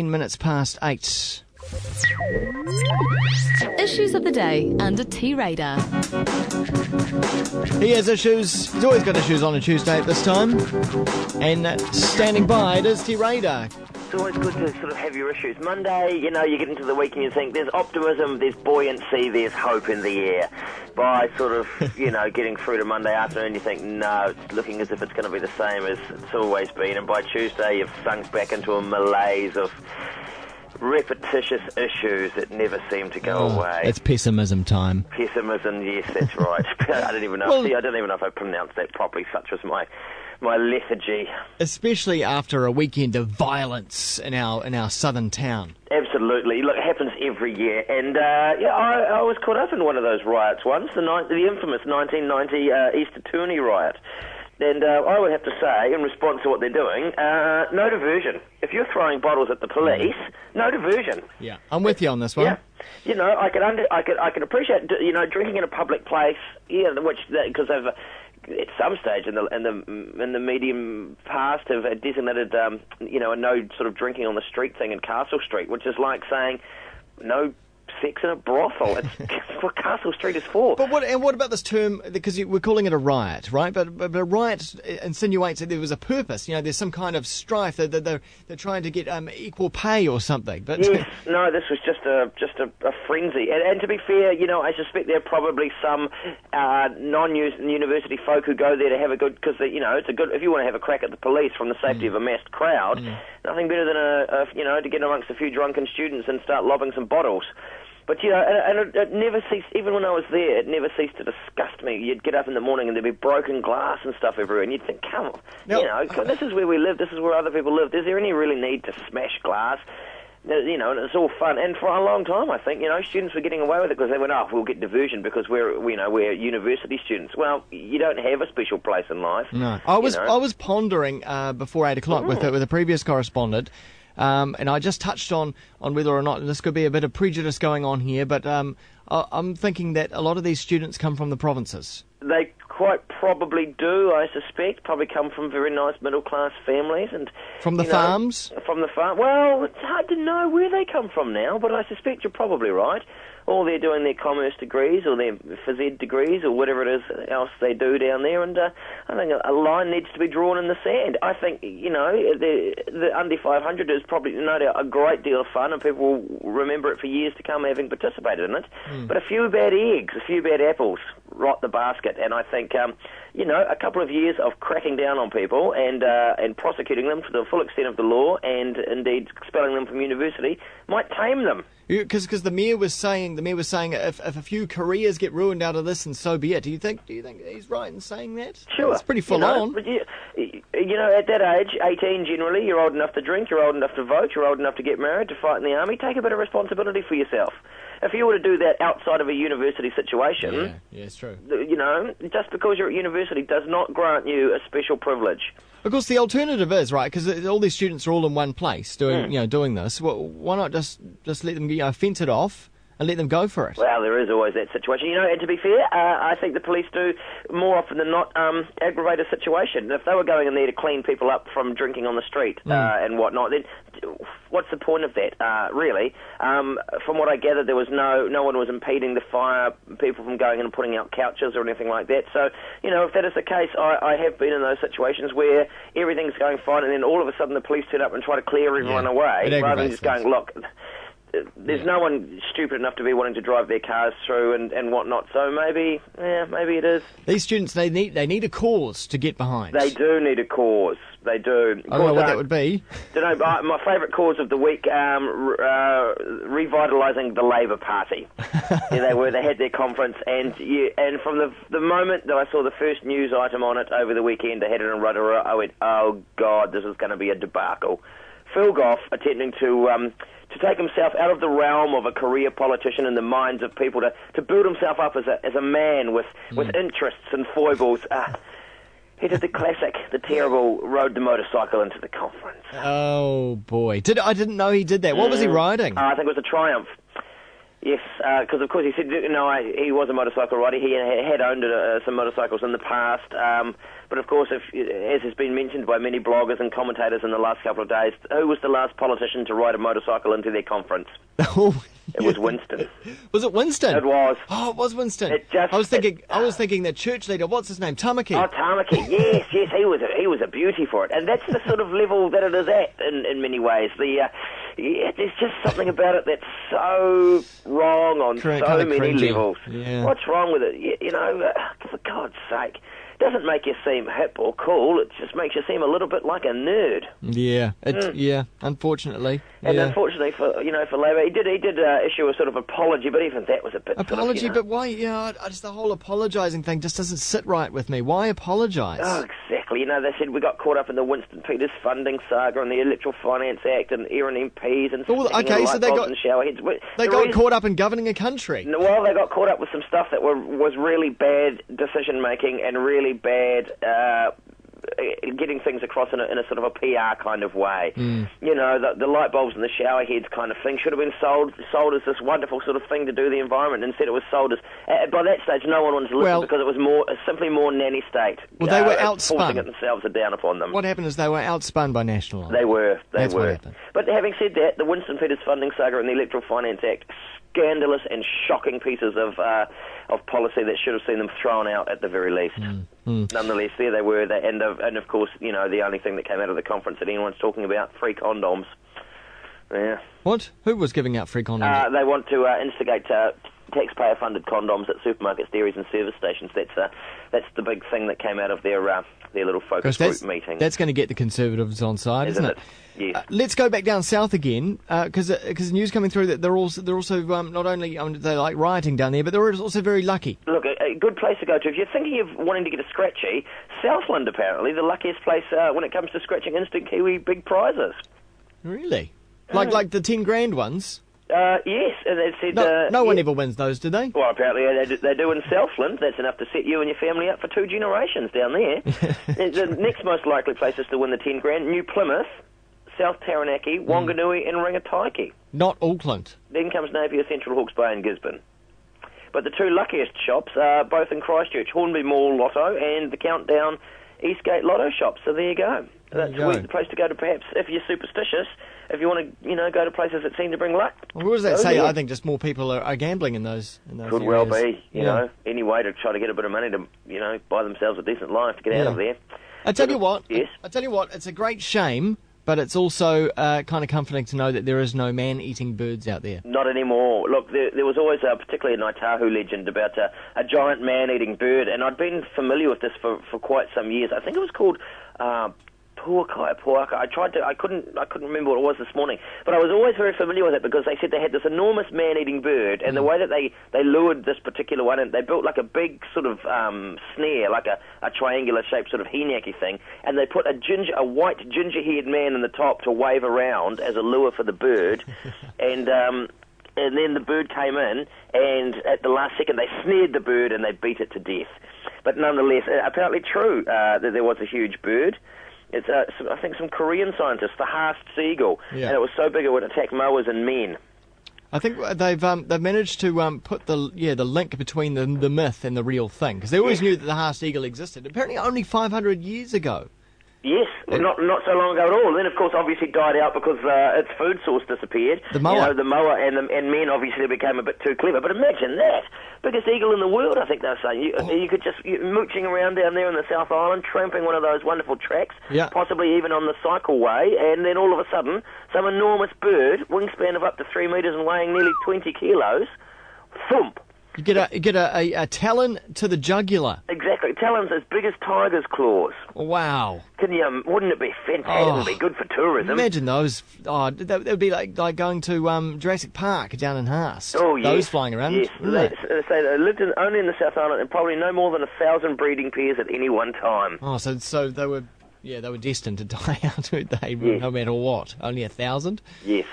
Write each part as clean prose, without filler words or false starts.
minutes past 8. Issues of the day under T-Radar. He has issues. He's always got issues on a Tuesday at this time. And standing by, it is T-Radar. It's always good to sort of have your issues. Monday, you get into the week and you think there's optimism, there's buoyancy, there's hope in the air. By sort of, getting through to Monday afternoon, you think, no, it's looking as if it's going to be the same as it's always been. And by Tuesday, you've sunk back into a malaise of repetitious issues that never seem to go away. It's pessimism time. Pessimism, yes, that's right. I don't even know. I don't even know if I pronounced that properly. Such was my lethargy. Especially after a weekend of violence in our southern town. Absolutely. Look, it happens every year. And, I was caught up in one of those riots once, the infamous 1990 Easter Tourney riot. And I would have to say, in response to what they're doing, no diversion. If you're throwing bottles at the police, no diversion. Yeah, I'm with you on this one. Yeah, I can appreciate drinking in a public place. Yeah, because they've at some stage in the medium past have designated a no sort of drinking on the street thing in Castle Street, which is like saying no sex in a brothel. It's what Castle Street is for. But what about this term? Because we're calling it a riot, right? But a riot insinuates that there was a purpose. There's some kind of strife. They're trying to get equal pay or something. But yes, no, this was just a frenzy. And to be fair, I suspect there are probably some non-university folk who go there to have a good, because it's a good. If you want to have a crack at the police from the safety of a massed crowd, nothing better than to get amongst a few drunken students and start lobbing some bottles. But, and it never ceased, even when I was there, it never ceased to disgust me. You'd get up in the morning and there'd be broken glass and stuff everywhere, and you'd think, come on, this is where we live, this is where other people live. Is there any really need to smash glass? And it's all fun. And for a long time, I think, students were getting away with it because they went, we'll get diversion because we're university students. Well, you don't have a special place in life. No. I was pondering before 8 o'clock with a previous correspondent, and I just touched on whether or not this could be a bit of prejudice going on here, but I'm thinking that a lot of these students come from the provinces. They quite probably do, I suspect. Probably come from very nice middle-class families. And from the farms? From the farm. Well, it's hard to know where they come from now, but I suspect you're probably right. Or they're doing their commerce degrees or their phys ed degrees or whatever it is else they do down there. And I think a line needs to be drawn in the sand. I think, the Under 500 is probably no doubt a great deal of fun and people will remember it for years to come having participated in it. But a few bad eggs, a few bad apples rot the basket. And I think, a couple of years of cracking down on people and prosecuting them to the full extent of the law and indeed expelling them from university might tame them. Because the mayor was saying if a few careers get ruined out of this, and so be it. Do you think he's right in saying that? Sure, it's pretty full on. But at that age, 18 generally, you're old enough to drink, you're old enough to vote, you're old enough to get married, to fight in the army. Take a bit of responsibility for yourself. If you were to do that outside of a university situation, yeah, it's true. Just because you're at university does not grant you a special privilege. Of course, the alternative is, right, because all these students are all in one place doing this. Well, why not just let them fence it off and let them go for it? Well, there is always that situation. And to be fair, I think the police do more often than not aggravate a situation. If they were going in there to clean people up from drinking on the street and whatnot, then what's the point of that, really? From what I gather, there was no one was impeding the fire, people from going in and putting out couches or anything like that. So, if that is the case, I have been in those situations where everything's going fine and then all of a sudden the police turn up and try to clear everyone away, rather than just going, look, there's no one stupid enough to be wanting to drive their cars through and whatnot. So maybe it is. These students, they need a cause to get behind. They do need a cause. They do. I don't know what that would be. My favourite cause of the week, revitalising the Labour Party. They had their conference, and from the moment that I saw the first news item on it over the weekend, I had it in Rotorua, I went, oh God, this is going to be a debacle. Phil Goff attempting to take himself out of the realm of a career politician in the minds of people, to build himself up as a man with interests and foibles. He did the classic, the terrible, rode the motorcycle into the conference. Oh boy, I didn't know he did that. What was he riding? I think it was a Triumph. Yes, because of course he said, he was a motorcycle rider. He had owned some motorcycles in the past. But of course, as has been mentioned by many bloggers and commentators in the last couple of days, who was the last politician to ride a motorcycle into their conference? It was Winston. Was it Winston? It was. Oh, it was Winston. I was thinking that church leader. What's his name? Tamaki. Oh, Tamaki. Yes, he was a beauty for it, and that's the sort of level that it is at in many ways. There's just something about it that's so wrong on so many levels. Yeah. What's wrong with it? For God's sake. Doesn't make you seem hip or cool. It just makes you seem a little bit like a nerd. Yeah, unfortunately. And unfortunately for Labour, he did issue a sort of apology, but even that was a bit apology. Sort of, but why? Just the whole apologising thing just doesn't sit right with me. Why apologise? Oh, exactly. They said we got caught up in the Winston Peters funding saga and the Electoral Finance Act and Erin MPs and so they got showerheads. They got caught up in governing a country. Well, they got caught up with some stuff that was really bad decision making and really bad getting things across in a sort of a PR kind of way. The light bulbs and the shower heads kind of thing should have been sold as this wonderful sort of thing to do the environment. Instead, it was sold as by that stage no one wanted to listen because it was simply more nanny state. Well, they were outspun. Forcing it themselves down upon them. What happened is they were outspun by National Line. They were. That's what happened. But having said that, the Winston Peters funding saga and the Electoral Finance Act, scandalous and shocking pieces of policy that should have seen them thrown out at the very least. Nonetheless, there they were, and of course, the only thing that came out of the conference that anyone's talking about, free condoms. Yeah. What? Who was giving out free condoms? They want to instigate taxpayer-funded condoms at supermarkets, dairies and service stations. That's the big thing that came out of their little focus group meeting. That's going to get the Conservatives on side, isn't it? Yes. Let's go back down south again, because news coming through that they're also not only they like rioting down there, but they're also very lucky. Look, a good place to go to if you're thinking of wanting to get a scratchy. Southland apparently the luckiest place when it comes to scratching instant Kiwi big prizes. Really? Like the 10 grand ones? Yes, and they said... No one ever wins those, do they? Well, apparently they do in Southland. That's enough to set you and your family up for 2 generations down there. The next most likely places to win the 10 grand, New Plymouth, South Taranaki, Wanganui and Ringataiki. Not Auckland. Then comes Napier, Central Hawke's Bay and Gisborne. But the 2 luckiest shops are both in Christchurch, Hornby Mall Lotto and the Countdown Eastgate Lotto shop. So there you go. That's the place to go to perhaps if you're superstitious. If you want to, go to places that seem to bring luck. Well, what does that say? Yeah. I think just more people are gambling in those Could areas. well be, you know, any way to try to get a bit of money to, buy themselves a decent life to get out of there. I tell you what, yes? I tell you what, it's a great shame, but it's also kind of comforting to know that there is no man-eating birds out there. Not anymore. Look, there was always particularly a Ngaitahu legend about a giant man-eating bird, and I'd been familiar with this for quite some years. I think it was called... Puaka. I couldn't remember what it was this morning, but I was always very familiar with it because they said they had this enormous man-eating bird, and the way that they lured this particular one, and they built like a big sort of snare, like a triangular-shaped sort of henaki thing, and they put a white ginger-haired man in the top to wave around as a lure for the bird, and then the bird came in, and at the last second they snared the bird and they beat it to death. But nonetheless, apparently true that there was a huge bird. It's I think some Korean scientists, the Haast seagull, and it was so big it would attack mowers and men. I think they've managed to put the link between the myth and the real thing, because they always knew that the Haast eagle existed. Apparently, only 500 years ago. Yes, not so long ago at all. Then, of course, obviously died out because its food source disappeared. The moa. The moa and men obviously became a bit too clever. But imagine that. Biggest eagle in the world, I think they were saying. You could just, mooching around down there in the South Island, tramping one of those wonderful tracks, possibly even on the cycleway, and then all of a sudden, some enormous bird, wingspan of up to 3 metres and weighing nearly 20 kilos, thump. You get a talon to the jugular. Exactly, talons as big as tiger's claws. Wow! Wouldn't it be fantastic? It would be good for tourism. Imagine those. Oh, that would be like going to Jurassic Park down in Haast. Oh, yes. Those flying around. Yes, they say they lived only in the South Island and probably no more than 1,000 breeding pairs at any one time. Oh, so they were destined to die out, weren't they? Yes. No matter what. Only 1,000. Yes.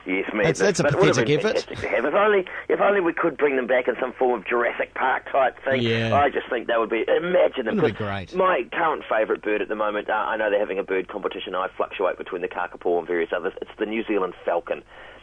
Yes, man. That's a pathetic effort. If only we could bring them back in some form of Jurassic Park type thing. Yeah. I just think that would be... Imagine them. That would be great. My current favourite bird at the moment, I know they're having a bird competition. I fluctuate between the kakapo and various others. It's the New Zealand falcon.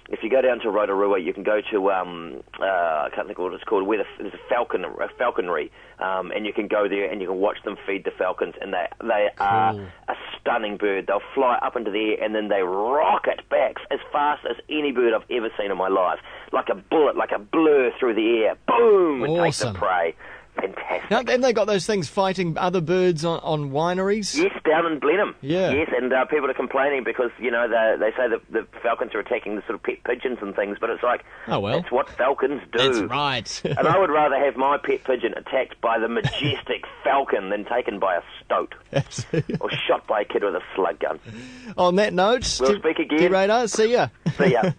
if you go down to Rotorua, you can go to I can't think of what it's called. Where there's a falconry, and you can go there and you can watch them feed the falcons, and they are a stunning bird. They'll fly up into the air and then they rocket back as fast as any bird I've ever seen in my life, like a bullet, like a blur through the air. Boom! And take the prey. Fantastic. Now, and they got those things fighting other birds on wineries? Yes, down in Blenheim. Yeah. Yes, and people are complaining because, they say that the falcons are attacking the sort of pet pigeons and things, but it's like, oh, well, that's what falcons do. That's right. And I would rather have my pet pigeon attacked by the majestic falcon than taken by a stoat. Or shot by a kid with a slug gun. On that note, we'll speak again. T-Radar, see ya. See ya.